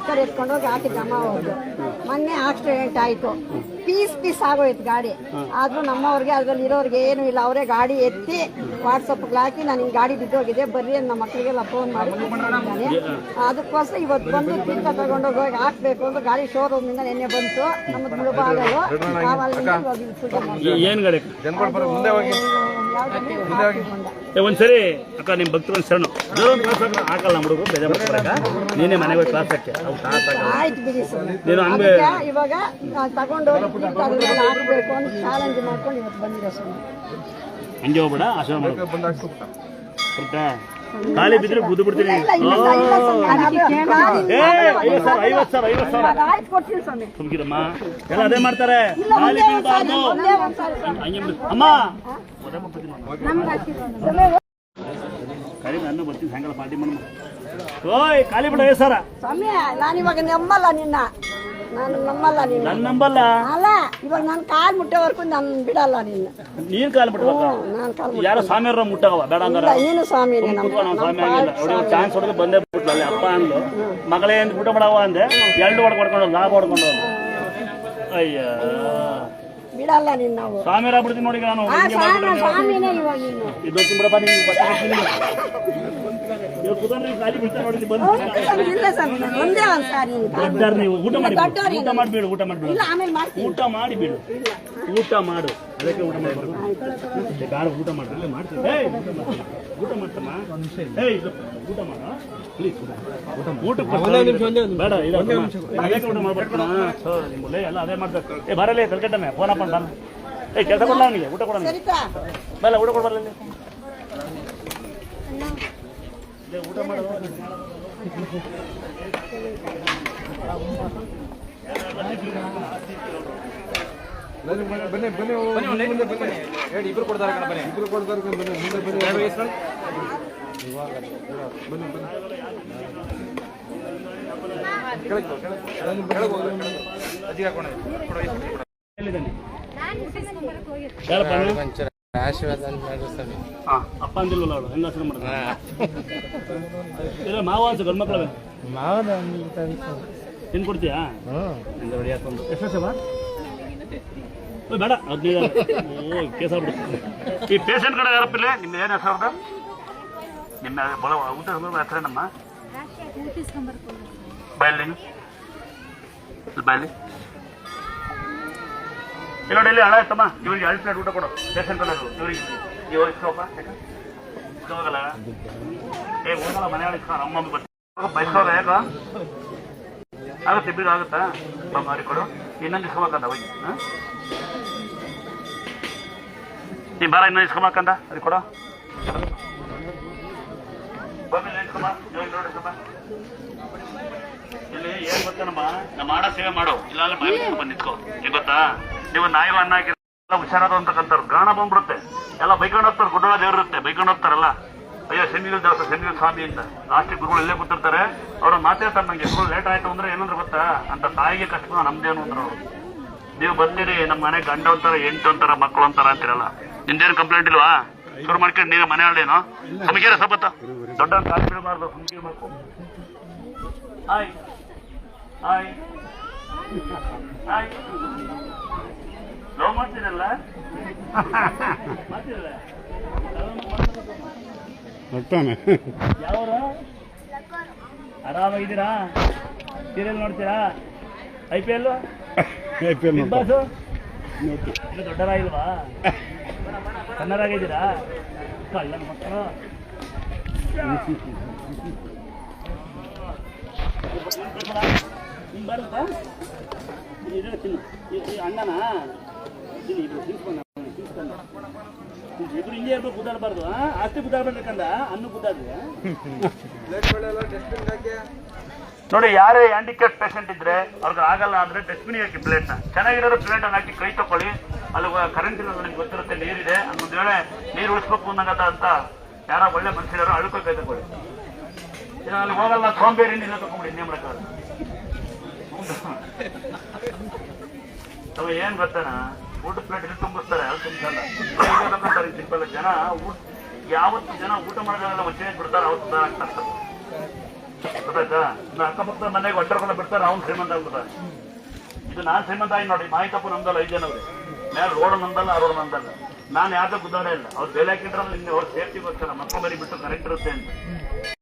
ಬೇಕಾದ್ರೆ ಎತ್ಕೊಂಡು ಹೋಗಿ ಹಾಕಿದ್ದೆ ಅಮ್ಮ ಅವ್ರದ್ದು. ಮೊನ್ನೆ ಆಕ್ಸಿಡೆಂಟ್ ಆಯಿತು, ಪೀಸ್ ಆಗೋಯ್ತು ಗಾಡಿ. ಆದರೂ ನಮ್ಮವ್ರಿಗೆ ಅದ್ರಲ್ಲಿ ಇರೋರಿಗೆ ಏನೂ ಇಲ್ಲ, ಅವರೇ ಗಾಡಿ ಎತ್ತಿ ವಾಟ್ಸಪ್ಗೆ ಹಾಕಿ ನಾನು ಹಿಂಗೆ ಗಾಡಿ ಬಿದ್ದೋಗಿದೆ ಬರ್ರಿ ಅಂತ ನಮ್ಮ ಮಕ್ಕಳಿಗೆಲ್ಲ ಫೋನ್ ಮಾಡಿ ಹೇಳಿದ್ದಾನೆ. ಅದಕ್ಕೋಸ್ಕರ ಇವತ್ತು ಬಂದು ತೀರ್ಥ ತಗೊಂಡೋಗಿ ಹೋಗಿ ಹಾಕಬೇಕು ಅಂತ ಗಾಡಿ ಶೋರೂಮಿಂದ ನಿನ್ನೆ ಬಂತು. ನಮ್ಮದು ಮುಳುಬಾಗಲು ಒಂದ್ಸರಿ ಅಕ್ಕ ನಿಮ್ಮ ಭಕ್ತರು ಶರಣು ಹಾಕಲ್ಲ ಹುಡುಗರು ಬೇಜಾರು ಮಾಡ್ಕೊಳಕ ನೀನೇ ಮನೆಗೆ ಕ್ಲಾಸ್ ಹಾಕಿ ಆಯ್ತು ಬಿಡಿ ಸರ್. ನೀನು ಹಂಗೆ ಇವಾಗ ತಗೊಂಡೋಗಿ ಹಾಕಬೇಕು ಅಂತ ಚಾಲೆಂಜ್ ಮಾಡ್ಕೊಂಡು ಇವತ್ತು ಬಂದಿರೋ ಸರ್. ಹಂಗೆ ಹೋಗ್ಬೇಡ, ಆಶೀರ್ವಾದ ಮಾಡ್ಬೇಕು. ಖಾಲಿ ಬಿದ್ರೆ ಬುದ್ದು ಬಿಡ್ತೀನಿ. 50,000 ಸುಮ್ಕಿರಮ್ಮ, ಎಲ್ಲ ಅದೇ ಮಾಡ್ತಾರೆ. ಖಾಲಿ ಬೀಳ್ಬಾರ್ದು ಅಮ್ಮ. ಖಾಲಿ ನಾನು ಬರ್ತೀನಿ ಸಾಯಂಕಾಲ ಪಾರ್ಟಿ ಮಾಡಿ. ಓಯ್ ಖಾಲಿ ಬಿಡ ಸರ ಸ್ವಾಮಿ, ನಾನಿವಾಗ ನಮ್ಮಲ್ಲ ನಿನ್ನ, ನಾನು ನಮ್ಮಲ್ಲ ನಿನ್ನ, ನನ್ನ ನಂಬಲ್ಲ ಅಲ್ಲ. ಇವಾಗ ನಾನು ಕಾಲ್ ಮುಟ್ಟೋವರೆಗೂ ನಾನು ಬಿಡಲ್ಲ ನಿನ್ನ. ನೀನ್ ಕಾಲು ಬಿಡ್ಬೇಕು. ನಾನು ಕಾಲ್ ಯಾರೋ ಸ್ವಾಮಿಯವ್ರ ಮುಟ್ಟವ ಬೇಡ ಅಂದ್ರೆ ನೀನು ಸ್ವಾಮಿನೇ. ಸ್ವಾಮಿ ಆಗಿಲ್ಲ, ಚಾನ್ಸ್ ಹೊಡೆದು ಬಂದೇ ಬಿಟ್ಲು. ಅಲ್ಲಿ ಅಪ್ಪ ಅಂದ್ಲು, ಮಗಳೇ ಅಂತ ಊಟ ಮಾಡವ ಅಂದೆ, 2 ಹೊಡ್ಕೊಂಡು ಲಾಭ ಹೊಡ್ಕೊಂಡು. ಅಯ್ಯ ಬಿಡಲ್ಲ ನಿನ್ನ ನಾವು. ಸ್ವಾಮಿಯವ್ರ ಆಗ್ಬಿಡ್ತೀನಿ ನೋಡಿ ನಾನು. ಸ್ವಾಮಿನೇ ಇವಾಗ ಇದು ಬಿಡಪ್ಪ ನೀವು ಖಾಲಿ ಬಿಡ್ತಾ ನೋಡಿ ಬಂದು ಒಂದೇ ಒಂದ್ ಸಾರಿ ನೀವು ಊಟ ಮಾಡಿ ಊಟ ಮಾಡಿಬಿಡು. ಊಟ ಮಾಡಿಬಿಡು, ಊಟ ಮಾಡಿಬಿಡು, ಊಟ ಮಾಡು. ಅದಕ್ಕೆ ಊಟ ಮಾಡಬಾರ್ದು. ಬೇಡ ಊಟ ಮಾಡ್ರಿ, ಮಾಡ್ತೀವಿ. ಊಟ ಮಾಡ್ತಮ್ಮ, ಊಟ ಮಾಡ ಪ್ಲೀಸ್. ಊಟಕ್ಕೆ ಬೇಡ, ಅದಕ್ಕೆ ಊಟ ಮಾಡ್ಬಿಡ್ತಾನ ನಿಮ್ಮಲ್ಲೇ ಎಲ್ಲ ಅದೇ ಮಾಡ್ತಾರೆ. ಬರಲ್ಲ ಕಲ್ಕಟ್ಟನೆ ಫೋನ್ ಹಾಕೊಂಡು ಬರ. ಕೆಲಸ ಕೊಡಲ್ಲ ಅವನಿಗೆ, ಊಟ ಕೊಡೋಣ ಬೇಡ, ಊಟ ಕೊಡಬಲ್ಲ. ಊಟ ಮಾಡೋದು ಬನ್ನಿ ಇಬ್ರು ಕೊಡ್ತಾರೆ ಬನ್ನಿ, ಇಬ್ರು ಕೊಡ್ತಾರೆ ಬನ್ನಿ, ಮುಂದೆ ಬನ್ನಿ. ಅಪ್ಪ ಅಂದಿಲ್ವಲ್ಲ ಅವಳು ಹೆಂಗ ಆಸನ ಮಾಡ್ತಾರೆ ಮಾವ ಅನ್ಸ ಗಂಡು ಮಕ್ಕಳ ತಿನ್ ಕೊಡ್ತೀಯಾ? ಎಷ್ಟು ವರ್ಷ ಬೇಡ 15 ಕೇಸ ಆಗ್ಬಿಡುತ್ತೆ. ಈ ಪೇಷಂಟ್ ಕಡೆ ಯಾರಪ್ಪಿಲ್ಲ ನಿಮ್ಮ ಏನು ಹೆಸರು? ನಿಮ್ಮ ಊಟ ಹೆಸರೇನಮ್ಮ? ಬಾಯಲ್ಲಿ ಬಾಯಲ್ಲಿ ಇಲ್ಲ ನೋಡಿ, ಇಲ್ಲಿ ಹಣ ಇತ್ತಮ್ಮ. ಇವ್ರಿಗೆ 2 ಪ್ಲೇಟ್ ಊಟ ಕೊಡು ಪೇಷಂಟ್ ಕಡೆ. ಇವ್ರಿಗೆ ಇವ್ರಿಗೆ ಇಸ್ಕೋಪ್ಪ ಹೋಗಲ್ಲ. ಹೋಗಲ್ಲ ಮನೆ ಅಮ್ಮ ಬಯಸೋದ ಯಾಕ ಆಗುತ್ತೆ? ಇಬ್ಬರು ಆಗುತ್ತಾ? ಮಾಡಿಕೊಡು. ಇನ್ನೊಂದು ಇಸ್ಕೊಬೇಕಂದ ಹೋಗಿ ನೀ ಬಾರ, ಇನ್ನೊಂದು ಇಸ್ಕೊಬೇಕಂದ ಅದಕ್ಕೆ ಕೊಡು. ಇಲ್ಲಿ ಏನ್ ಗೊತ್ತೇನಮ್ಮ, ನಮ್ಮ ಮಾಡ ಸೇವೆ ಮಾಡು, ಇಲ್ಲ ಬಾಯಿ ಬಂದು ನಿಂತ್ಕೋ. ಈಗ ಗೊತ್ತಾ, ನೀವು ನಾಯಿ ಅನ್ನ ಹಾಕಿಲ್ಲ ಹುಷಾರಾದ ಅಂತಕ್ಕಂಥವ್ರು ಗಾಣ ಬಂದ್ಬಿಡುತ್ತೆ. ಎಲ್ಲ ಬೈಕೊಂಡು ಹೋಗ್ತಾರೆ, ಗುಡ್ಡೋಳ ದೇವ್ರು ಇರುತ್ತೆ, ಬೈಕೊಂಡು ಹೋಗ್ತಾರಲ್ಲ. ಅಯ್ಯೋ ಶನಿಗಿಲ್ ದೇವಸ್ಥಾನ, ಶನಿಗಿಲ್ ಸ್ವಾಮಿ ಅಂತ ಲಾಸ್ಟಿಗೆ ಗುರುಗಳು ಇಲ್ಲೇ ಕೂತಿರ್ತಾರೆ. ಅವ್ರ ಮಾತಾಡ್ತಾರೆ, ನಂಗೆ ಗುರು ಲೇಟ್ ಆಯ್ತು ಅಂದ್ರೆ ಏನಂದ್ರೆ ಗೊತ್ತಾ, ಅಂತ ತಾಯಿಗೆ ಕಷ್ಟ ನಮ್ದೇನು ಅಂದ್ರೆ ಅವರು ನೀವು ಬಂದಿರಿ ನಮ್ಮ ಮನೆ ಗಂಡ ಅಂತಾರ, ಹೆಂಟು ಅಂತಾರ, ಮಕ್ಕಳು ಅಂತಾರ ಅಂತಿರಲ್ಲ. ನಿಂದೇನು ಕಂಪ್ಲೇಂಟ್ ಇಲ್ವಾ? ಶುರು ಮಾಡ್ಕೊಂಡು ನೀವೇ ಮನೆ ಹಳ್ಳೇನು ಸುಮ್ಕೇರ ಸಪತ್ತ ದೊಡ್ಡ ಕಾಲು ಬೀಳಬಾರ್ದು, ಸುಮ್ಕಿರ್ಬೇಕು. ಹಾಯ್ ಹಾಯ್ ಹಾಯ್ ಲವ್ ಮಾಡ್ತೀರಲ್ಲ ಮಾಡ್ತೀರಲ್ಲ ಯಾವರು ಆರಾಮಾಗಿದ್ದೀರಾ? ಸೀರಿಯಲ್ ನೋಡ್ತೀರಾ? IPL ಬಿಗ್ ಬಾಸ್ ಇನ್ನು ದೊಡ್ಡರಾಗಿಲ್ವಾ? ಸಣ್ಣರಾಗಿದ್ದೀರಾ? ಕಳ್ಳನ ಮಕ್ಕಳು ಬರುತ್ತಾ ಅಣ್ಣನ ಇಬ್ರು ಹಿಂಗೆ ಇರ್ಬೇಕು, ಗುದ್ದಾಡಬಾರ್ದು. ಆಸ್ತಿ ಗುದ್ದಾಡ್ಬೇಕಂದ ಅನ್ನ ಗುದ್ದಾಡ್ರಿ. ನೋಡಿ, ಯಾರೇ ಹ್ಯಾಂಡಿಕ್ಯಾಪ್ ಪೇಷಂಟ್ ಇದ್ರೆ ಅವ್ರಿಗೆ ಆಗಲ್ಲ ಅಂದ್ರೆ ಡಸ್ಟ್ಬಿನ್ ಹಾಕಿ ಪ್ಲೇಟ್ನ, ಚೆನ್ನಾಗಿರೋ ಪ್ಲೇಟ್ ಅನ್ನ ಹಾಕಿ ಕೈ ತಕೊಳ್ಳಿ. ಅಲ್ಲಿ ಕರೆಂಟ್ ಇಲ್ಲ, ನಿಮ್ಗೆ ಗೊತ್ತಿರುತ್ತೆ, ನೀರಿದೆ. ಒಂದು ವೇಳೆ ನೀರು ಉಳಿಸ್ಬೇಕು ಅನ್ನಗತ್ತ ಅಂತ ಯಾರೋ ಒಳ್ಳೆ ಮನುಷ್ಯರು ಅಳುಕೋ ಕೈ ತಕೊಳ್ಳಿ. ಇಲ್ಲ ಅಲ್ಲಿ ಹೋಗಲ್ಲ, ಸೋಂಬೇರಿ ನೀರ ತಗೊಂಡ್ಬಿಡಿ, ಇನ್ನೇ ಮಾಡಕ್ಕಾಗಲ್ಲ. ಅವ ಏನ್ ಗೊತ್ತಾನ, ಊಟದ ಪ್ಲೇಟ್ ಇಲ್ಲಿ ತುಂಬಿಸ್ತಾರೆ, ಅದು ತುಂಬಿಸಲ್ಲ. ಸಿಂಪಲ್ ಜನ ಯಾವತ್ತು ಜನ ಊಟ ಮಾಡೋದ್ರೆಲ್ಲ ಒಚ್ಚೆ ಬಿಡ್ತಾರೆ, ಅವತ್ತು ಆಗ್ತಾರೆ. ಗೊತ್ತಾಯ್ತಾ? ಇನ್ನು ಅಕ್ಕಪಕ್ಕದ ಮನೆಗೆ ಒಟ್ಟರ್ಕೊಂಡು ಬಿಡ್ತಾರೆ, ಅವ್ನು ಶ್ರೀಮಂತ ಆಗ್ಬಿಡ್ತಾರೆ. ಇದು ನಾನ್ ಶ್ರೀಮಂತ ಆಗಿ ನೋಡಿ, ಮಾಹಿತಿ ತಪ್ಪು ನಮ್ದಲ್ಲ 5 ಜನವ್ರಿ, ಮೇಲೆ ರೋಡ್ ನಂದಲ್ಲ, ಆ ರೋಡ್ ನಂದಲ್ಲ. ನಾನು ಯಾವ್ದೋ ಗುದ್ದಾಡೇ ಇಲ್ಲ, ಅವ್ರು ಬೇಲೆ ಹಾಕಿಟ್ರಲ್ಲಿ ಅವ್ರ ಸೇಫ್ಟಿಗೋಸ್ಕರ ಮಕ್ಕಳು ಬರಿ ಬಿಟ್ಟು ಕರೆಕ್ಟ್ ಇರುತ್ತೆ ಅಂತ.